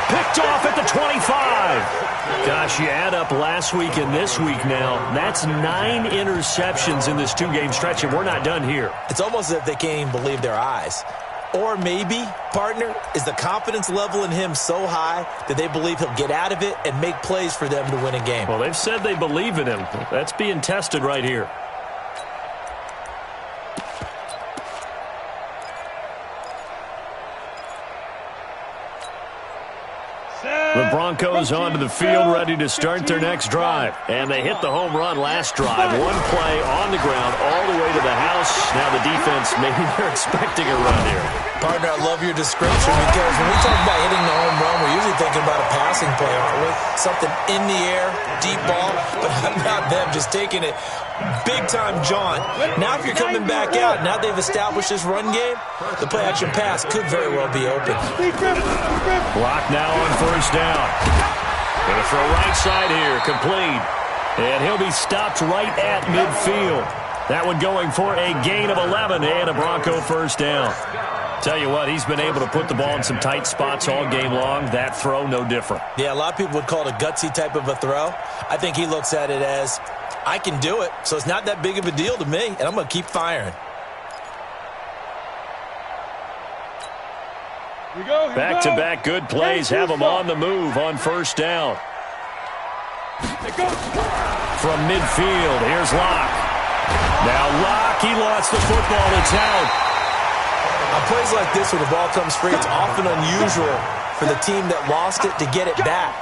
Picked off at the 25. Gosh, you add up last week and this week now, that's 9 interceptions in this 2-game stretch, and we're not done here.
It's almost as if they can't even believe their eyes. Or maybe, partner, is the confidence level in him so high that they believe he'll get out of it and make plays for them to win a game.
Well, they've said they believe in him. That's being tested right here. The Broncos onto the field, ready to start their next drive. And they hit the home run last drive. One play on the ground all the way to the house. Now the defense, maybe they're expecting a run here.
Partner, I love your description because when we talk about hitting the home run, we're usually thinking about a passing play, aren't we? Something in the air, deep ball, but how about them just taking it big-time jaunt. Now if you're coming back out, now they've established this run game, the play-action pass could very well be open.
Block now on first down. Going to throw right side here, complete. And he'll be stopped right at midfield. That one going for a gain of 11 and a Bronco first down. Tell you what, he's been able to put the ball in some tight spots all game long. That throw, no different.
Yeah, a lot of people would call it a gutsy type of a throw. I think he looks at it as, I can do it, so it's not that big of a deal to me, and I'm going to keep firing.
Back-to-back good plays have him on the move on first down. From midfield, here's Locke. Now Locke, he lost the football. It's out.
On plays like this where the ball comes free, it's often unusual for the team that lost it to get it back.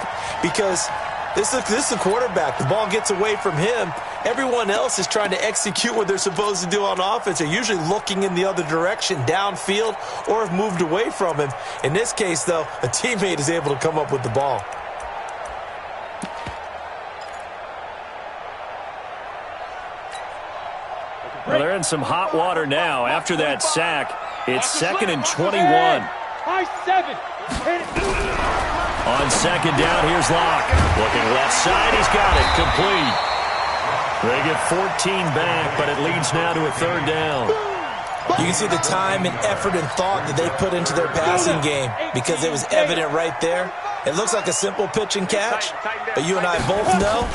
Because this is the quarterback. The ball gets away from him. Everyone else is trying to execute what they're supposed to do on offense. They're usually looking in the other direction, downfield, or have moved away from him. In this case, though, a teammate is able to come up with the ball.
Well, they're in some hot water now. After that sack, it's 2nd and 21. On second down, here's Locke. Looking left side, he's got it. Complete. They get 14 back, but it leads now to a third down.
You can see the time and effort and thought that they put into their passing game because it was evident right there. It looks like a simple pitch and catch, but you and I both know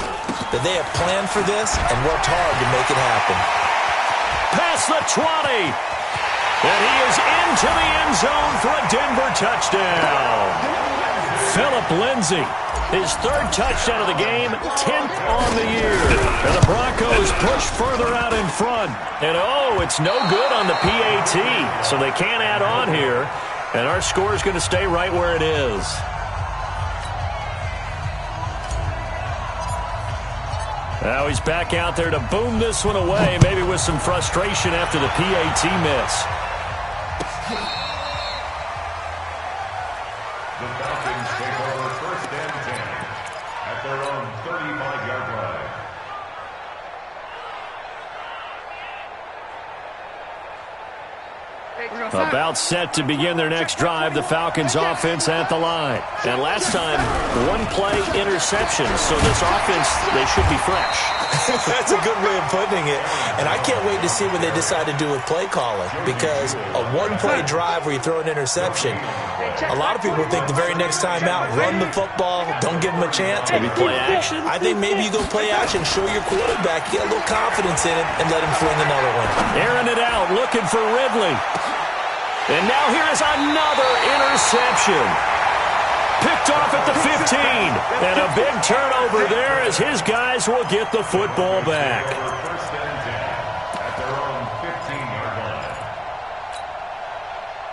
that they have planned for this and worked hard to make it happen.
Past the 20. And he is into the end zone for a Denver touchdown. Phillip Lindsay, his third touchdown of the game, 10th on the year. And the Broncos push further out in front. And, it's no good on the PAT, so they can't add on here. And our score is going to stay right where it is. Now he's back out there to boom this one away, maybe with some frustration after the PAT miss.
The Falcons take over 1st and 10 at their own 35-yard line.
About set to begin their next drive, the Falcons offense at the line. And last time, one-play interception, so this offense, they should be fresh.
That's a good way of putting it. And I can't wait to see what they decide to do with play calling, because a one-play drive where you throw an interception, a lot of people think the very next time out, run the football, don't give them a chance.
Maybe play action?
I think maybe you go play action, show your quarterback, get a little confidence in it, and let him fling another one.
Airing it out, looking for Ridley. And now here is another interception. Picked off at the 15. And a big turnover there as his guys will get the football back.
1st and 10 at their own 15-yard line.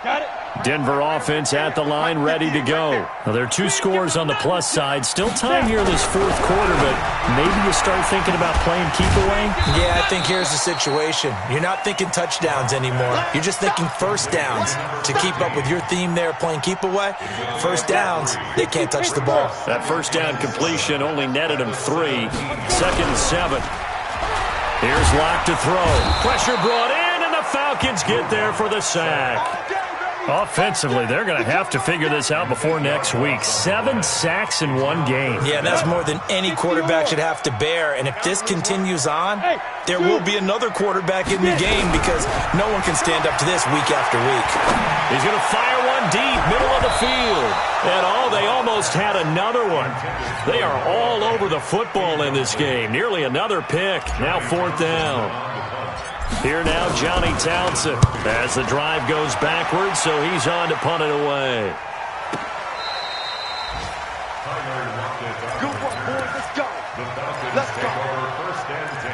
Got it.
Denver offense at the line, ready to go. Now, there are 2 scores on the plus side. Still time here in this 4th quarter, but maybe you start thinking about playing keep away?
Yeah, I think here's the situation. You're not thinking touchdowns anymore. You're just thinking first downs. To keep up with your theme there, playing keep away, first downs, they can't touch the ball.
That first down completion only netted him 3. 2nd and 7. Here's Locke to throw. Pressure brought in, and the Falcons get there for the sack. Offensively, they're going to have to figure this out before next week. 7 sacks in one game.
Yeah, that's more than any quarterback should have to bear. And if this continues on, there will be another quarterback in the game because no one can stand up to this week after week.
He's going to fire one deep, middle of the field. And they almost had another one. They are all over the football in this game. Nearly another pick. Now 4th down. Here now, Johnny Townsend, as the drive goes backwards, so he's on to punt it away.
Good work, boys. Let's go.
The Falcons take over 1st and 10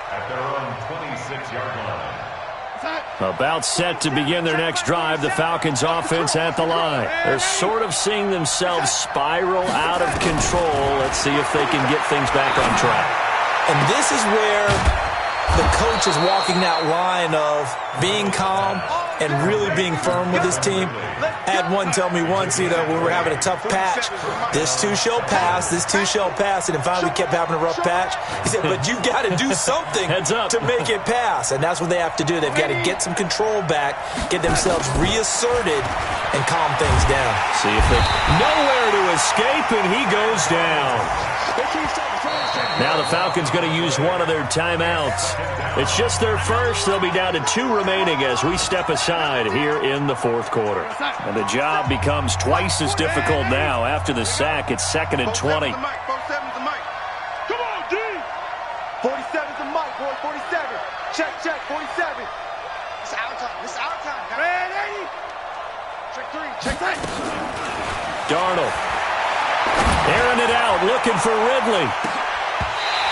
at their own 26-yard line.
About set to begin their next drive, the Falcons offense at the line. They're sort of seeing themselves spiral out of control. Let's see if they can get things back on track.
And this is where the coach is walking that line of being calm and really being firm with his team. I had one tell me once, when we were having a tough patch, this too shall pass, this too shall pass, and then finally we kept having a rough patch. He said, but you got to do something to make it pass, and that's what they have to do. They've got to get some control back, get themselves reasserted, and calm things down.
See if they nowhere to escape, and he goes down. Now the Falcons going to use one of their timeouts. It's just their first. They'll be down to 2 remaining as we step aside here in the 4th quarter. And the job becomes twice as difficult now. After the sack, it's 2nd and 20.
Come on, D! 47's the mic, boy. 47. Check, 47. It's our time. It's our time, guys. Ready? Check 3. Check 3.
Darnold. Airing it out, looking for Ridley.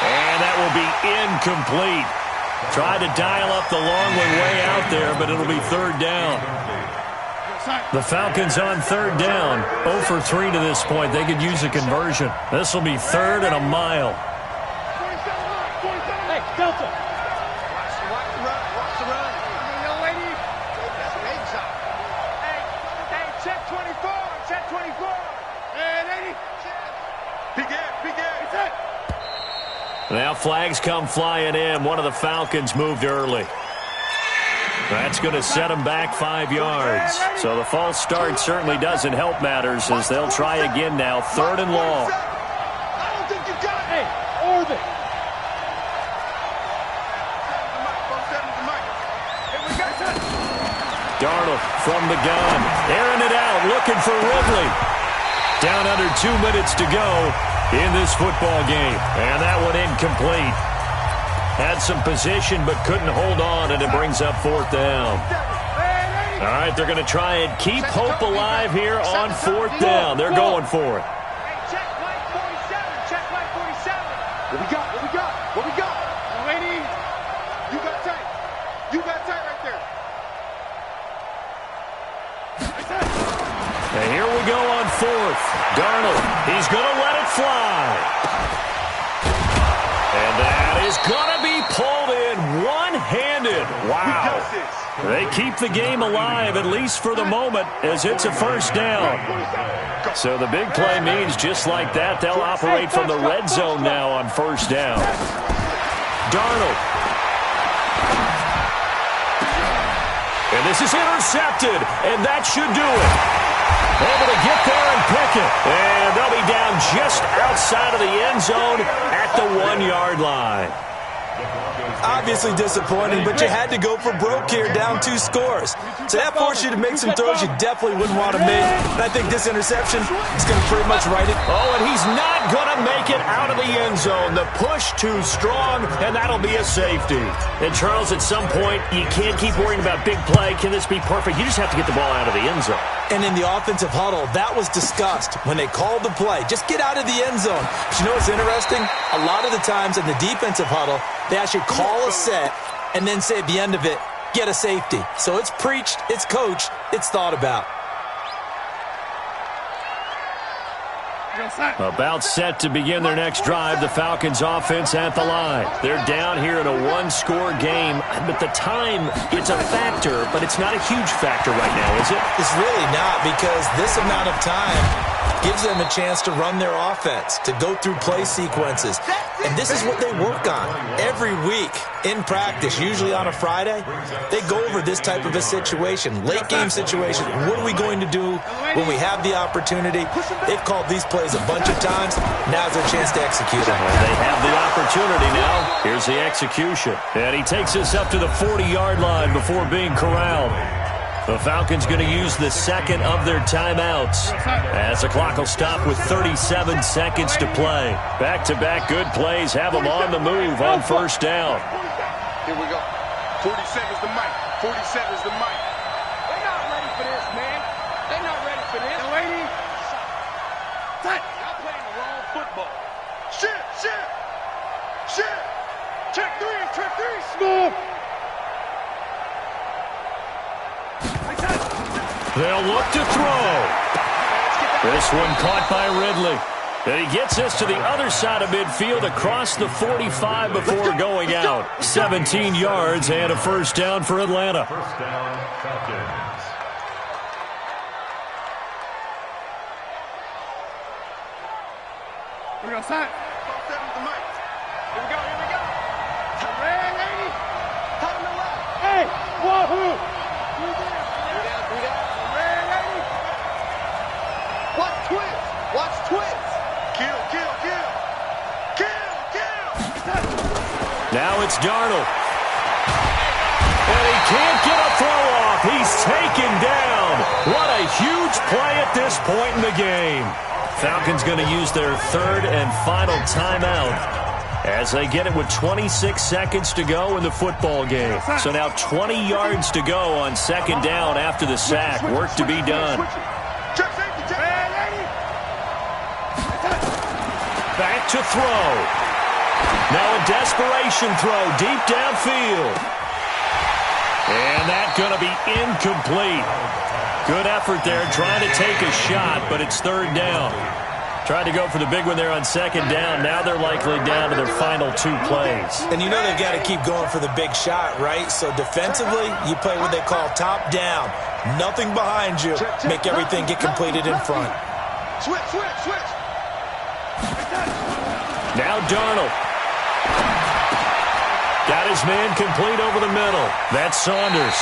And that will be incomplete. Tried to dial up the long one way out there, but it'll be 3rd down. The Falcons on 3rd down. 0 for 3 to this point. They could use a conversion. This will be 3rd and a mile.
Hey, Delta. Watch the run. Watch the run. Young lady. Hey, check 24. Check 24. Hey, lady. Peek in.
Now flags come flying in. One of the Falcons moved early. That's going to set them back 5 yards. So the false start certainly doesn't help matters as they'll try again now. 3rd and long.
I don't think you got it. Hey, orbit.
Darnold from the gun. Airing it out, looking for Ridley. Down under 2 minutes to go in this football game. And that one incomplete. Had some position but couldn't hold on, and it brings up 4th down. All right, they're going to try and keep hope alive here on 4th down. They're going for it.
Check line 47. Check line 47. What we got? What we got? What we got? Lady, you got tight. You got tight right there.
And here we go on 4th. Darnold, he's going to let it fly. And that is going to be pulled in one-handed. Wow. They keep the game alive, at least for the moment, as it's a 1st down. So the big play means just like that, they'll operate from the red zone now on 1st down. Darnold. And this is intercepted, and that should do it. Able to get there and pick it. And they'll be down just outside of the end zone at the 1-yard line.
Obviously disappointing, but you had to go for broke here, down 2 scores. So that forced you to make some throws you definitely wouldn't want to make. And I think this interception is going to pretty much write it.
Oh, and he's not going to make it out of the end zone. The push too strong, and that'll be a safety. And Charles, at some point, you can't keep worrying about big play. Can this be perfect? You just have to get the ball out of the end zone.
And in the offensive huddle, that was discussed when they called the play. Just get out of the end zone. But you know what's interesting? A lot of the times in the defensive huddle, they actually call a set and then say at the end of it, get a safety. So it's preached, it's coached, it's thought about.
About set to begin their next drive, the Falcons offense at the line. They're down here in a 1-score game, but the time, it's a factor, but it's not a huge factor right now, is it?
It's really not, because this amount of time gives them a chance to run their offense, to go through play sequences. And this is what they work on every week in practice, usually on a Friday. They go over this type of a situation, late game situation. What are we going to do when we have the opportunity? They've called these plays a bunch of times. Now's their chance to execute them.
Well, they have the opportunity now. Here's the execution. And he takes us up to the 40-yard line before being corralled. The Falcons going to use the second of their timeouts as the clock will stop with 37 seconds to play. Back-to-back good plays have them on the move on 1st down.
Here we go. 47's the mic. 47's the mic. They're not ready for this, man. They're not ready for this. Lady. Y'all playing the wrong football. Shit. Check 3. Smooth.
They'll look to throw. This one caught by Ridley. And he gets us to the other side of midfield across the 45 before going out. 17 yards and a 1st down for Atlanta.
1st down, Falcons.
Here we go, son. Here we go. Red lady. Top of the left. Hey, wahoo. Three down. Red lady. Watch twist. Kill.
Now it's Darnold. And he can't get a throw off. He's taken down. What a huge play at this point in the game. Falcons going to use their 3rd and final timeout as they get it with 26 seconds to go in the football game. So now 20 yards to go on 2nd down after the sack. Work to be done. Back to throw. Now a desperation throw deep downfield. And that's going to be incomplete. Good effort there trying to take a shot, but it's 3rd down. Tried to go for the big one there on 2nd down. Now they're likely down to their final 2 plays.
And you know they've got to keep going for the big shot, right? So defensively, you play what they call top down. Nothing behind you. Make everything get completed in front.
Switch.
Now Darnold. Got his man complete over the middle. That's Saunders.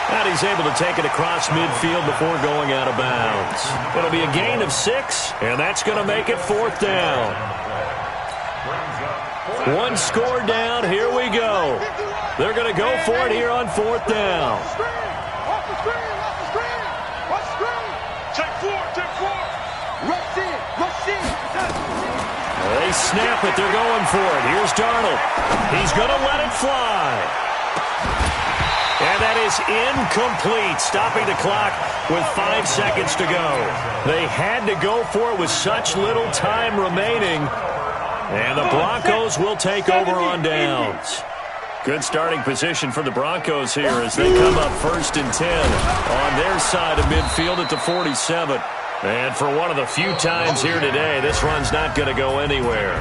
And he's able to take it across midfield before going out of bounds. It'll be a gain of 6, and that's going to make it 4th down. 1 score down. Here we go. They're going to go for it here on 4th down.
Off the screen. Check 4.
They snap it. They're going for it. Here's Darnold. He's going to let it fly. And that is incomplete, stopping the clock with 5 seconds to go. They had to go for it with such little time remaining. And the Broncos will take over on downs. Good starting position for the Broncos here as they come up 1st and 10 on their side of midfield at the 47. And for one of the few times here today, this run's not going to go anywhere.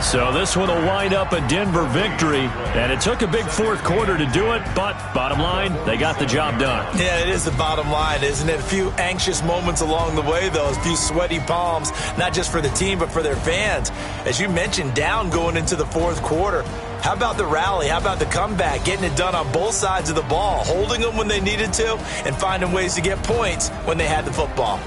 So this one will wind up a Denver victory, and it took a big fourth quarter to do it, but bottom line, they got the job done.
Yeah, it is the bottom line, isn't it? A few anxious moments along the way, though, a few sweaty palms, not just for the team, but for their fans. As you mentioned, down going into the fourth quarter. How about the rally? How about the comeback? Getting it done on both sides of the ball, holding them when they needed to, and finding ways to get points when they had the football.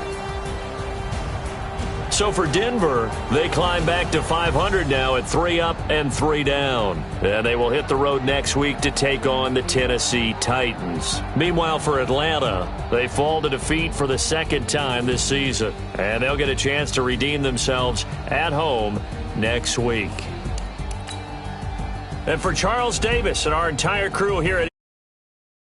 So for Denver, they climb back to 500 now at 3 up and 3 down. And they will hit the road next week to take on the Tennessee Titans. Meanwhile, for Atlanta, they fall to defeat for the second time this season. And they'll get a chance to redeem themselves at home next week. And for Charles Davis and our entire crew here at